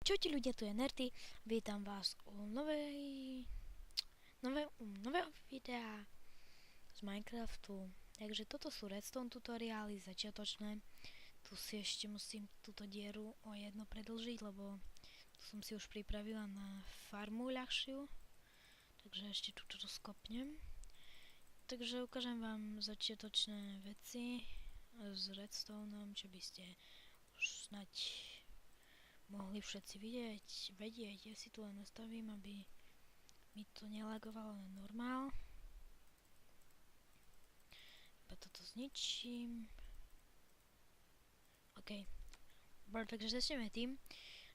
Čaute ľudia, tu je Nerdy, vítam vás u nového videa z Minecraftu. Takže toto sú redstone tutoriály začiatočné. Tu si ešte musím túto dieru o jedno predĺžiť, lebo tu som si už pripravila na farmu ľahšiu. Takže ešte túto skopnem. Takže ukážem vám začiatočné veci s redstoneom, čo by ste už snať mohli všetci vedieť. Ja si tu len nastavím, aby mi to nelagovalo na normál. Iba toto zničím. OK. Takže začneme tým,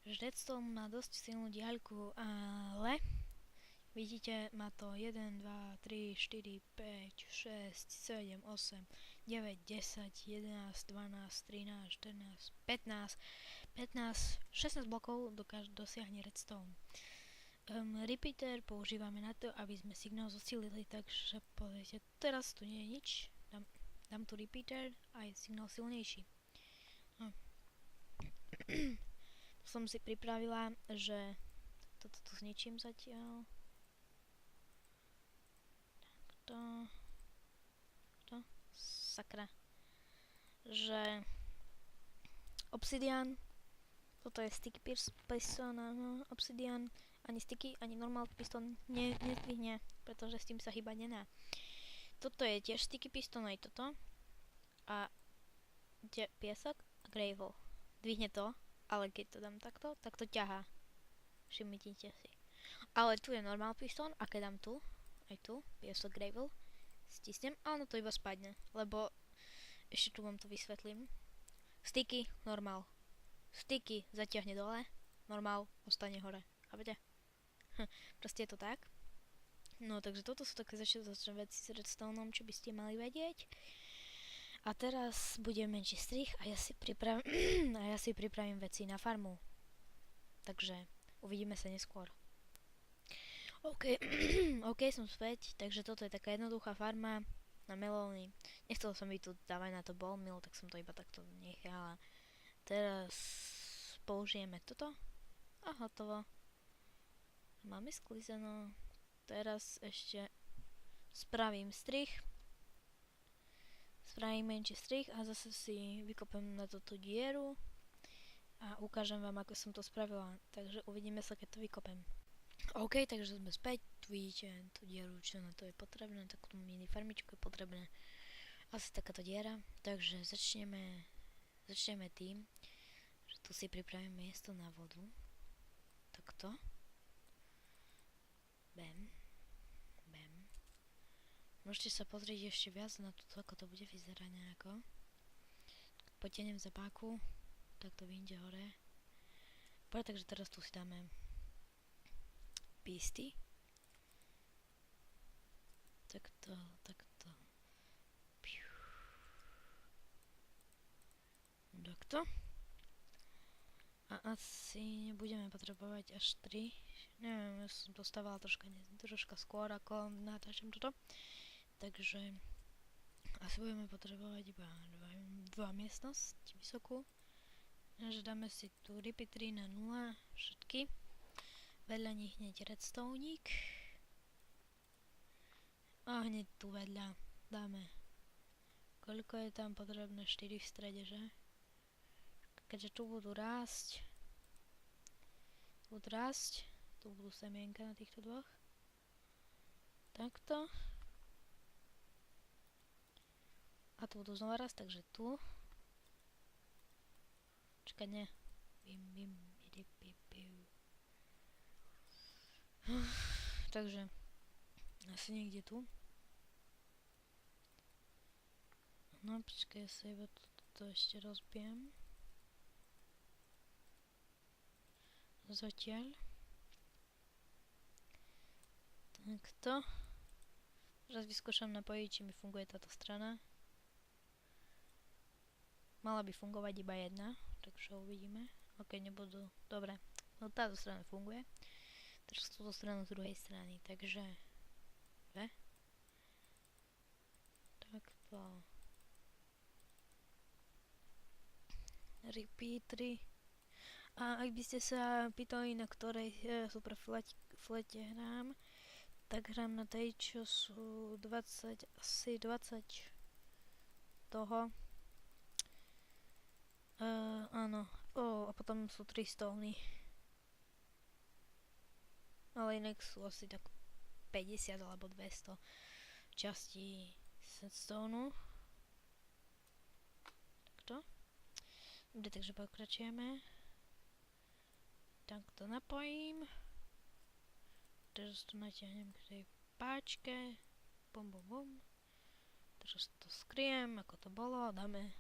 že redstone má dosť silnú diaľku, ale vidíte, má to 1, 2, 3, 4, 5, 6, 7, 8, 9, 10, 11, 12, 13, 14, 15, 16 blokov dosiahne redstone. Repeater používame na to, aby sme signál zosilili, takže pozrite, teraz tu nie je nič, dám tu repeater a je signál silnejší. No. Som si pripravila, že toto tu zničím zatiaľ. Takto. Sakra. Že obsidian, toto je sticky piston, no, obsidian, ani sticky, ani normal piston nezdvihne, pretože s tým sa hýbať nedá. Toto je tiež sticky piston, aj toto. A piesok a gravel. Dvihne to, ale keď to dám takto, tak to ťahá. Všimnite si. Ale tu je normal piston a keď dám tu, aj tu, piesok, gravel, stisnem a ono to iba spadne, lebo ešte tu vám to vysvetlím. Sticky, normál. Sticky zatiahne dole, normál ostane hore. Chápete? Proste je to tak. No, takže toto sú také začiatočné veci s redstoneom, čo by ste mali vedieť. A teraz budem menší strih a ja si pripravím veci na farmu. Takže uvidíme sa neskôr. OK, som späť, takže toto je taká jednoduchá farma na melóny. Nechcel som byť tu dávať na to ball mill, tak som to iba takto nechala. Teraz použijeme toto a hotovo. Máme sklizeno. Teraz ešte spravím strih. Spravím menší strih a zase si vykopem na túto dieru a ukážem vám, ako som to spravila. Takže uvidíme sa, keď to vykopem. OK, takže sme späť. Tu vidíte tú dieru, čo na to je potrebné. Takú mini farmičku je potrebné. Asi takáto diera. Takže začneme tým, že tu si pripravím miesto na vodu. Takto. Bam. Môžete sa pozrieť ešte viac na to, ako to bude vyzerať nejako. Potiahnem zapáku, tak to vyjde hore. Takže teraz tu si dáme pisty. Takto. Takto. A asi nebudeme potrebovať až 3. Neviem, ja som to stávala troška skôr, ako natáčam toto. Takže asi budeme potrebovať iba dva miestnosť vysokú. Takže dáme si tu repeatery na 0 všetky. Vedľa nich hneď redstoneík. A hneď tu vedľa dáme. Koľko je tam potrebné? 4 v strede, že? Keďže tu budú rásť, tu budú semienka na týchto dvoch. Takto. A tu budú znova rásť, takže tu. Čakaj, ne. Takže asi niekde tu. No, počkaj, ja sa iba toto ešte rozbijem. Zatiaľ. Takto. Teraz vyskúšam napojiť, či mi funguje táto strana. Mala by fungovať iba jedna, takže uvidíme. OK, nebudú. Dobre, no táto strana funguje. Teraz túto stranu z druhej strany, takže takto. Repeatery. A ak by ste sa pýtali, na ktorej super flete hrám, tak hrám na tej, čo sú 20 toho. Áno. A potom sú 3 stóny. Ale inak sú asi tak 50 alebo 200 častí setstónu. Takto. Dobre, takže pokračujeme. Tak to napojím. Teraz to natiahnem k tej páčke. Bum, bum, bum. Teraz to skriem, ako to bolo. Dáme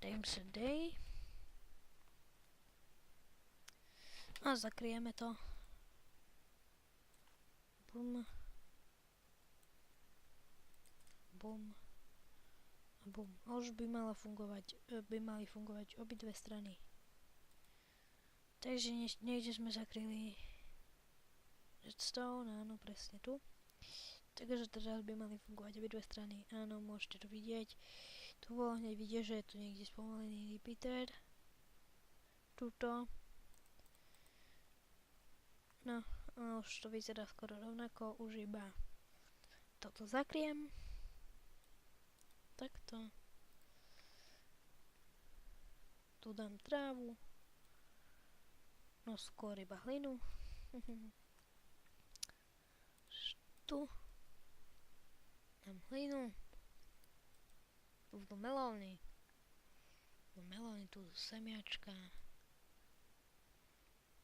times a day. A zakrieme to. Bum. Bum. A bum. A už by mali fungovať obidve strany. Takže niekde sme zakryli redstone, áno, presne tu. Takže teraz by mali fungovať obidve strany. Áno, môžete to vidieť. Tu bolo hneď vidieť, že je tu niekde spomalený repeater. Tuto. No, a už to vyzerá skoro rovnako, už iba toto zakriem. Takto. Tu dám trávu. No skôr iba hlinu. Tu dám hlinu. Tu budú melóny. Tu semiačka.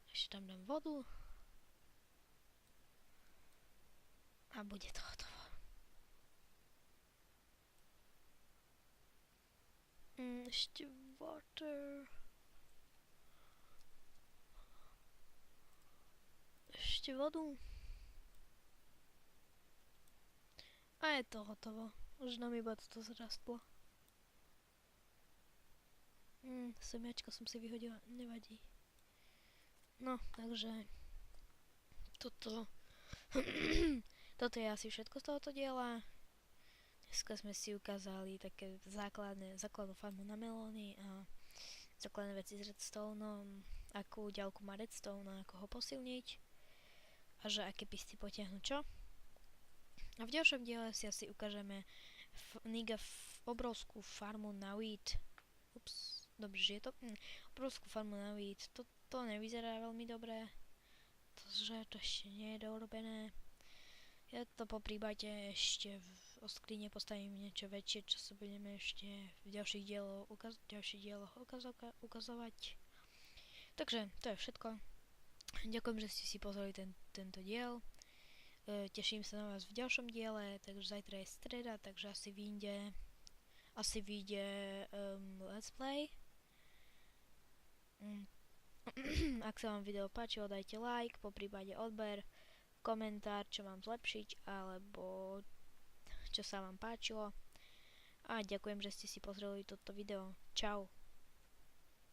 Ešte tam dám vodu. A bude to hotovo. Ešte water. Ešte vodu. A je to hotovo. Už nám iba toto zrastlo. Semiačka som si vyhodila, nevadí. No, takže toto toto je asi všetko z tohoto diela. Dneska sme si ukázali také základnú farmu na melóny a základné veci s redstoneom, akú ďalku má redstone a ako ho posilniť a že aké pisty potiahnu čo. A v ďalšom diele si asi ukážeme obrovskú farmu na wheat. Dobre, že je to? Obrovskú farmu na wheat. To nevyzerá veľmi dobre. To ešte nie je dorobené. Ja to po prípade ešte o skrine postavím niečo väčšie, čo sa budeme ešte v ďalších dieloch ukazovať. Takže to je všetko. Ďakujem, že ste si pozreli tento diel. Teším sa na vás v ďalšom diele, takže zajtra je streda, takže asi vyjde let's play. Ak sa vám video páčilo, dajte like, po prípade odber, komentár, čo mám zlepšiť, alebo čo sa vám páčilo. A ďakujem, že ste si pozreli toto video. Čau.